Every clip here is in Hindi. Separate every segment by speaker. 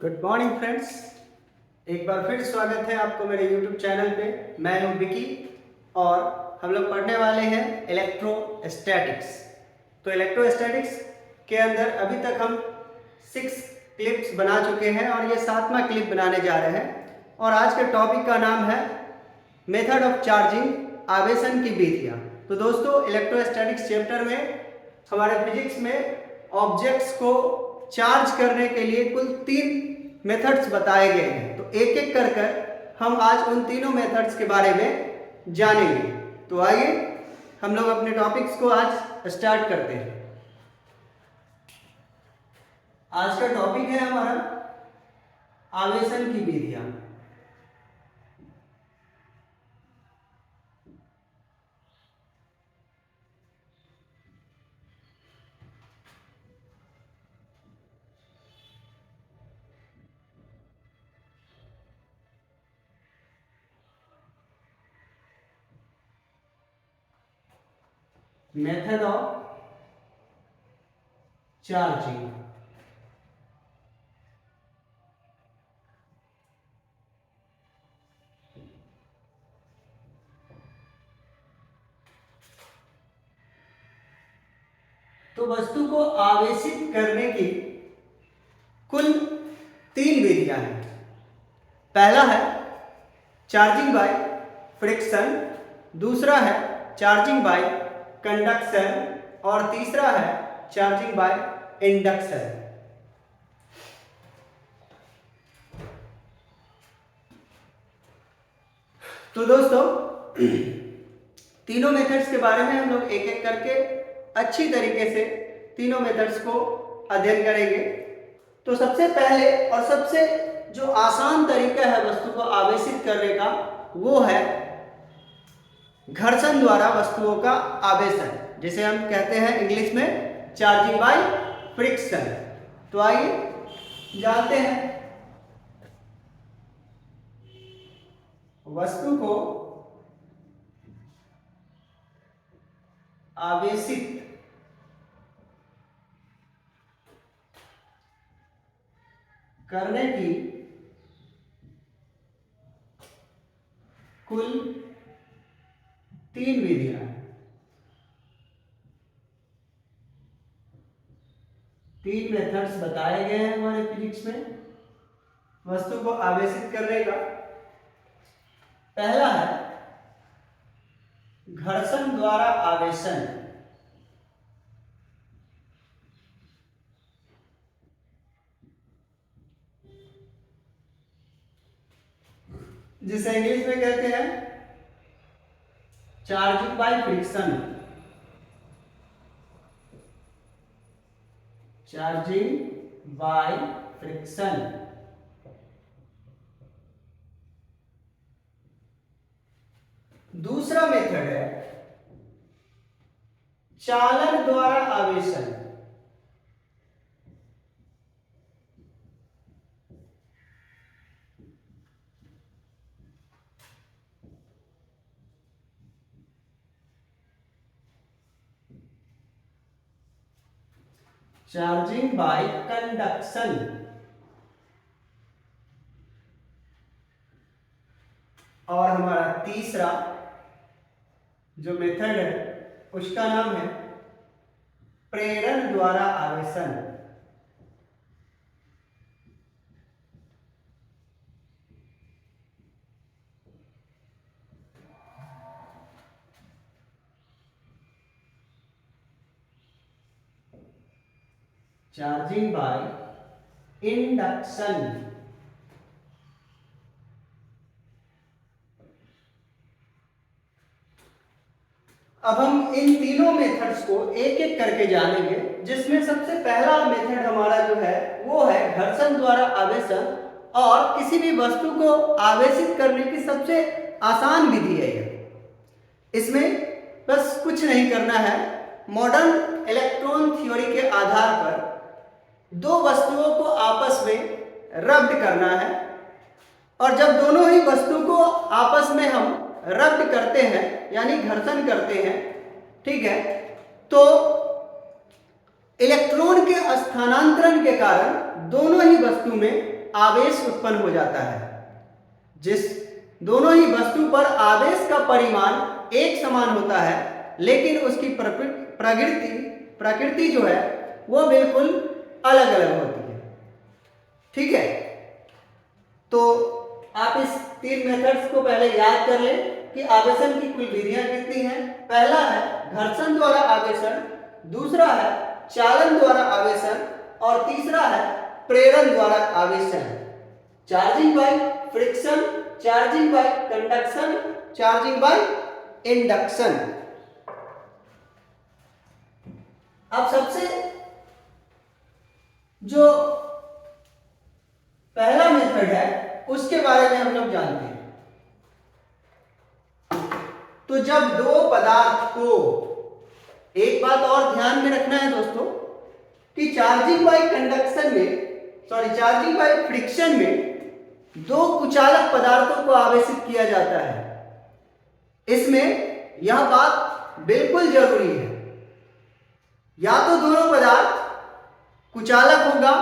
Speaker 1: Good morning friends. एक बार फिर स्वागत है आपको मेरे यूट्यूब चैनल पे। मैं हूं विकी और हम लोग पढ़ने वाले हैं इलेक्ट्रोस्टैटिक्स। तो इलेक्ट्रोस्टैटिक्स के अंदर अभी तक हम 6 क्लिप्स बना चुके हैं और ये 7वां क्लिप बनाने जा रहे हैं। और आज के टॉपिक का नाम है मेथड ऑफ चार्जिंग, आवेशन की विधियाँ। तो दोस्तों, इलेक्ट्रोस्टैटिक्स चैप्टर में हमारे फिजिक्स में ऑब्जेक्ट्स को चार्ज करने के लिए कुल 3 मेथड्स बताए गए हैं। तो एक एक कर हम आज उन तीनों मेथड्स के बारे में जानेंगे। तो आइए हम लोग अपने टॉपिक्स को आज स्टार्ट करते हैं। आज का टॉपिक है हमारा आवेशन की विधियां। Method of charging. तो वस्तु को आवेशित करने की कुल 3 विधियां हैं। पहला है चार्जिंग बाय फ्रिक्शन, दूसरा है चार्जिंग बाय कंडक्शन और तीसरा है चार्जिंग बाय इंडक्शन। तो दोस्तों, तीनों मेथड्स के बारे में हम लोग एक एक करके अच्छी तरीके से तीनों मेथड्स को अध्ययन करेंगे। तो सबसे पहले और सबसे जो आसान तरीका है वस्तु को आवेशित करने का, वो है घर्षण द्वारा वस्तुओं का आवेशन, जिसे हम कहते हैं इंग्लिश में चार्जिंग बाय फ्रिक्शन। तो आइए जानते हैं। वस्तु को आवेशित करने की कुल 3 विधियां हैं। 3 मेथड्स बताए गए हैं हमारे फिजिक्स में वस्तु को आवेशित करने का। पहला है घर्षण द्वारा आवेशन, जिसे इंग्लिश में कहते हैं charging by friction. Charging by friction. दूसरा मेथड है चालन द्वारा आवेशन। Charging by conduction. और हमारा तीसरा जो मेथड है उसका नाम है प्रेरण द्वारा आवेशन। Charging by induction. अब हम इन तीनों मेथड्स को एक एक करके जानेंगे, जिसमें सबसे पहला मेथड हमारा जो है वो है घर्षण द्वारा आवेशन। और किसी भी वस्तु को आवेशित करने की सबसे आसान विधि है ये। इसमें बस कुछ नहीं करना है। मॉडर्न इलेक्ट्रॉन थ्योरी के आधार पर 2 वस्तुओं को आपस में रब्ड करना है। और जब दोनों ही वस्तु को आपस में हम रब्ड करते हैं यानी घर्षण करते हैं, ठीक है, तो इलेक्ट्रॉन के स्थानांतरण के कारण दोनों ही वस्तु में आवेश उत्पन्न हो जाता है। जिस दोनों ही वस्तु पर आवेश का परिमाण एक समान होता है, लेकिन उसकी प्रकृति जो है वो बिल्कुल अलग अलग होती है। ठीक है, तो आप इस 3 मेथड्स को पहले याद कर लें कि आवेशन की कुल विधियां कितनी हैं। पहला है घर्षण द्वारा आवेशन, दूसरा है चालन द्वारा आवेशन और तीसरा है प्रेरण द्वारा आवेशन। Charging by friction, charging by conduction, charging by induction. अब सबसे जो पहला मेथड है उसके बारे में हम लोग जानते हैं। तो जब दो पदार्थ को, एक बात और ध्यान में रखना है दोस्तों कि चार्जिंग बाय कंडक्शन में, चार्जिंग बाय फ्रिक्शन में दो कुचालक पदार्थों को आवेशित किया जाता है। इसमें यह बात बिल्कुल जरूरी है, या तो दोनों पदार्थ कुचालक होगा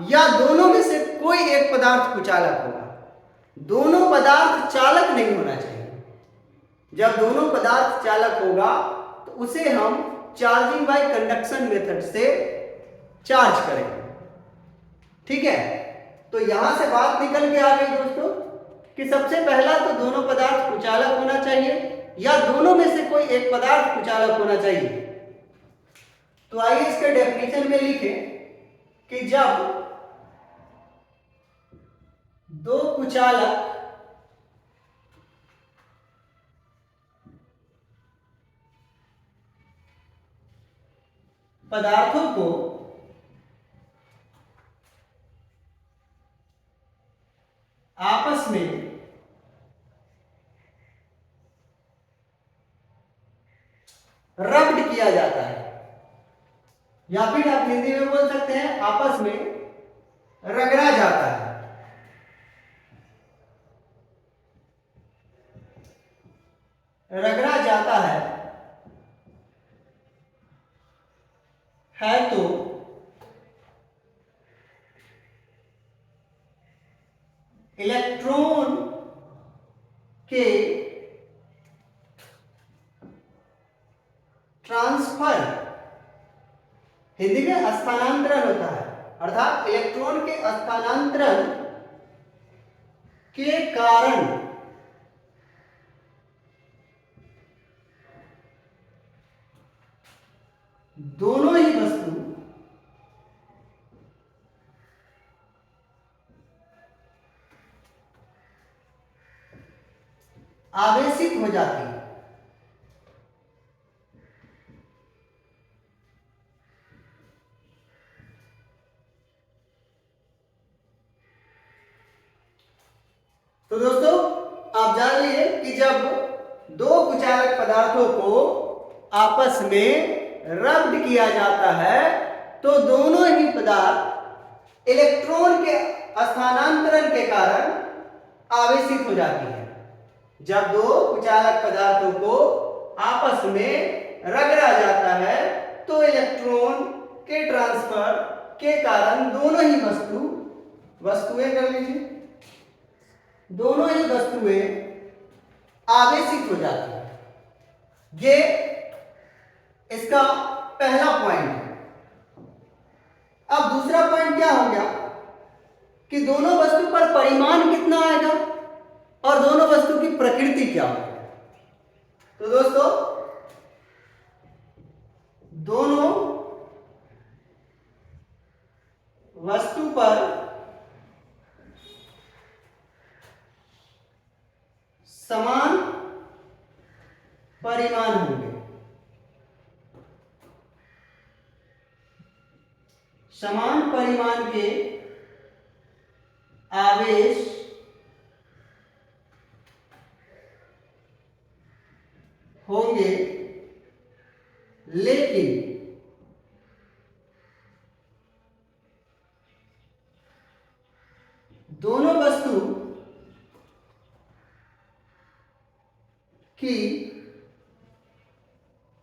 Speaker 1: या दोनों में से कोई एक पदार्थ कुचालक होगा। दोनों पदार्थ चालक नहीं होना चाहिए। जब दोनों पदार्थ चालक होगा तो उसे हम चार्जिंग बाय कंडक्शन मेथड से चार्ज करेंगे। ठीक है, तो यहां से बात निकल के आ गई दोस्तों कि सबसे पहला तो दोनों पदार्थ कुचालक होना चाहिए या दोनों में से कोई एक पदार्थ कुचालक होना चाहिए। तो आइए इसके डेफिनेशन में लिखें कि जब दो कुचालक पदार्थों को आपस में रब्ड किया जाता है, या फिर आप हिंदी में बोल सकते हैं आपस में रगड़ा जाता है। रगड़ा जाता है तो इलेक्ट्रॉन के ट्रांसफर, हिंदी में स्थानांतरण होता है, अर्थात इलेक्ट्रॉन के स्थानांतरण के कारण दोनों ही वस्तु आवेशित हो जाती है। तो दोस्तों आप जान लीजिए कि जब दो कुचालक पदार्थों को आपस में रब्ड किया जाता है तो दोनों ही पदार्थ इलेक्ट्रॉन के स्थानांतरण के कारण आवेशित हो जाती है। जब दो कुचालक पदार्थों को आपस में रगड़ा जाता है तो इलेक्ट्रॉन के ट्रांसफर के कारण दोनों ही वस्तुएं कर लीजिए, दोनों ही वस्तुएं आवेशित हो जाती है। ये इसका पहला पॉइंट है। अब दूसरा पॉइंट क्या हो गया कि दोनों वस्तु पर परिमाण कितना आएगा और दोनों वस्तु की प्रकृति क्या होगी। तो दोस्तों दोनों वस्तु पर समान परिमाण होंगे। समान परिमाण के आवेश होंगे, लेकिन दोनों वस्तु की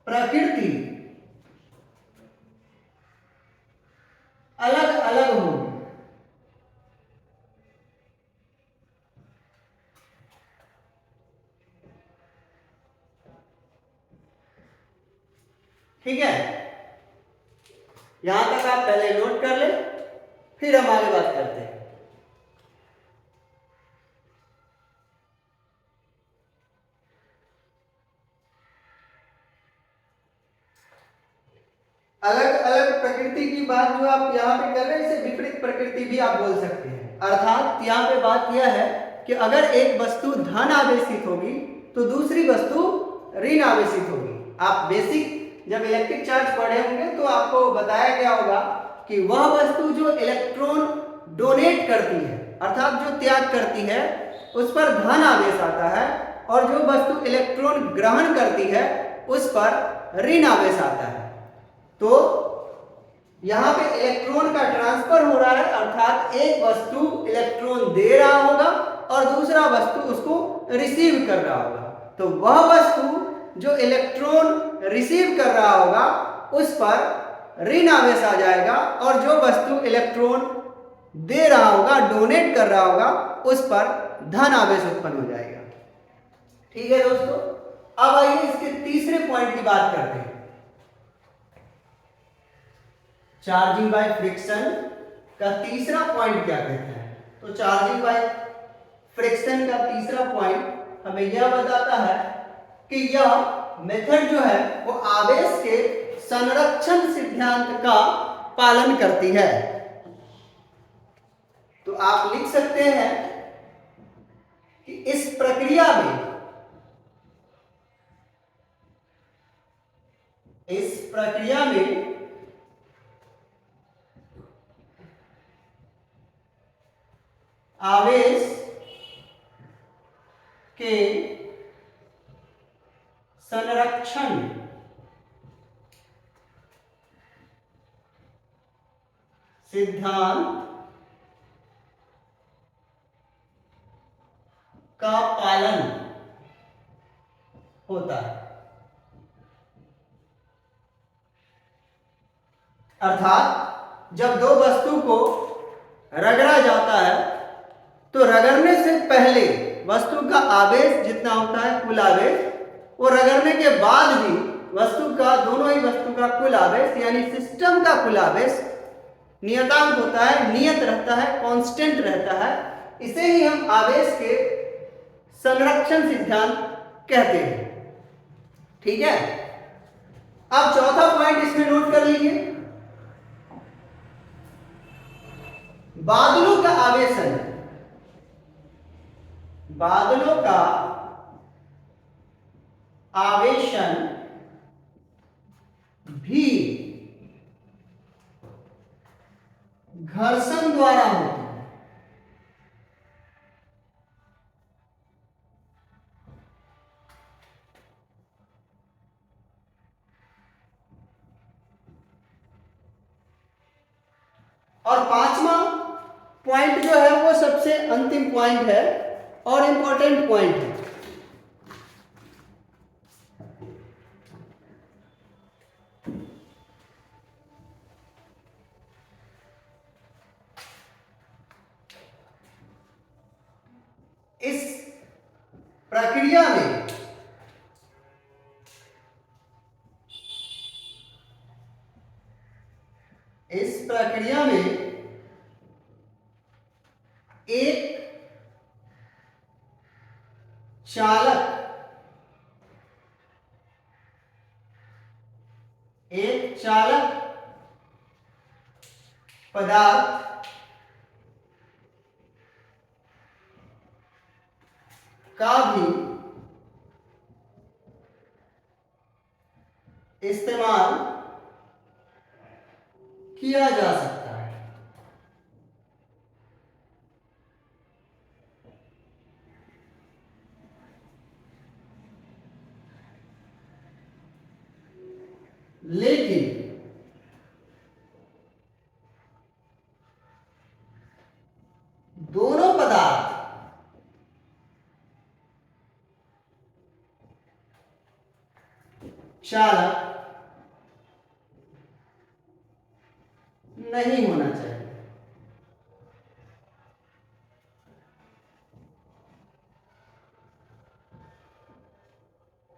Speaker 1: प्रकृति अलग अलग होगी। ठीक है, यहां तक आप पहले नोट कर ले, फिर हम आगे बात करते हैं। अलग अलग प्रकृति की बात जो आप यहाँ पे कर रहे हैं, इसे विपरीत प्रकृति भी आप बोल सकते हैं। अर्थात यहाँ पे बात यह है कि अगर एक वस्तु धन आवेशित होगी तो दूसरी वस्तु ऋण आवेशित होगी। आप बेसिक जब इलेक्ट्रिक चार्ज पढ़े होंगे तो आपको बताया गया होगा कि वह वस्तु जो इलेक्ट्रॉन डोनेट करती है, अर्थात जो त्याग करती है, उस पर धन आवेश आता है, और जो वस्तु इलेक्ट्रॉन ग्रहण करती है उस पर ऋण आवेश आता है। तो यहां पे इलेक्ट्रॉन का ट्रांसफर हो रहा है, अर्थात एक वस्तु इलेक्ट्रॉन दे रहा होगा और दूसरा वस्तु उसको रिसीव कर रहा होगा। तो वह वस्तु जो इलेक्ट्रॉन रिसीव कर रहा होगा उस पर ऋण आवेश आ जाएगा, और जो वस्तु इलेक्ट्रॉन दे रहा होगा, डोनेट कर रहा होगा, उस पर धन आवेश उत्पन्न हो जाएगा। ठीक है दोस्तों, अब आइए इसके तीसरे पॉइंट की बात करते हैं। चार्जिंग बाय फ्रिक्शन का तीसरा पॉइंट क्या कहता है? तो चार्जिंग बाय फ्रिक्शन का तीसरा पॉइंट हमें यह बताता है कि यह मेथड जो है वो आवेश के संरक्षण सिद्धांत का पालन करती है। तो आप लिख सकते हैं कि इस प्रक्रिया में आवेश के संरक्षण सिद्धांत का पालन होता है। अर्थात जब दो वस्तु को रगड़ा जाता है तो रगड़ने से पहले वस्तु का आवेश जितना होता है, कुल आवेश, वो रगड़ने के बाद भी वस्तु का, दोनों ही वस्तु का कुल आवेश यानी सिस्टम का कुल आवेश नियतांक होता है, नियत रहता है, कांस्टेंट रहता है। इसे ही हम आवेश के संरक्षण सिद्धांत कहते हैं। ठीक है, अब चौथा पॉइंट इसमें नोट कर लीजिए। बादलों का आवेशन, बादलों का आवेशन भी घर्षण द्वारा होता है। और पांचवा पॉइंट जो है वो सबसे अंतिम पॉइंट है और इंपॉर्टेंट पॉइंट है। इस प्रक्रिया में एक चालक पदार्थ का भी इस्तेमाल किया जा सकता है। लेकिन दोनों पदार्थ चालक नहीं होना चाहिए।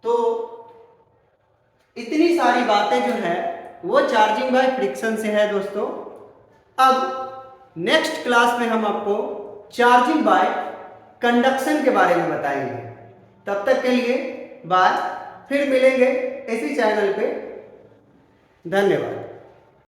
Speaker 1: तो इतनी सारी बातें जो है वो चार्जिंग बाय फ्रिक्शन से है दोस्तों। अब नेक्स्ट क्लास में हम आपको चार्जिंग बाय कंडक्शन के बारे में बताएंगे। तब तक के लिए बाय, फिर मिलेंगे इसी चैनल पे। धन्यवाद।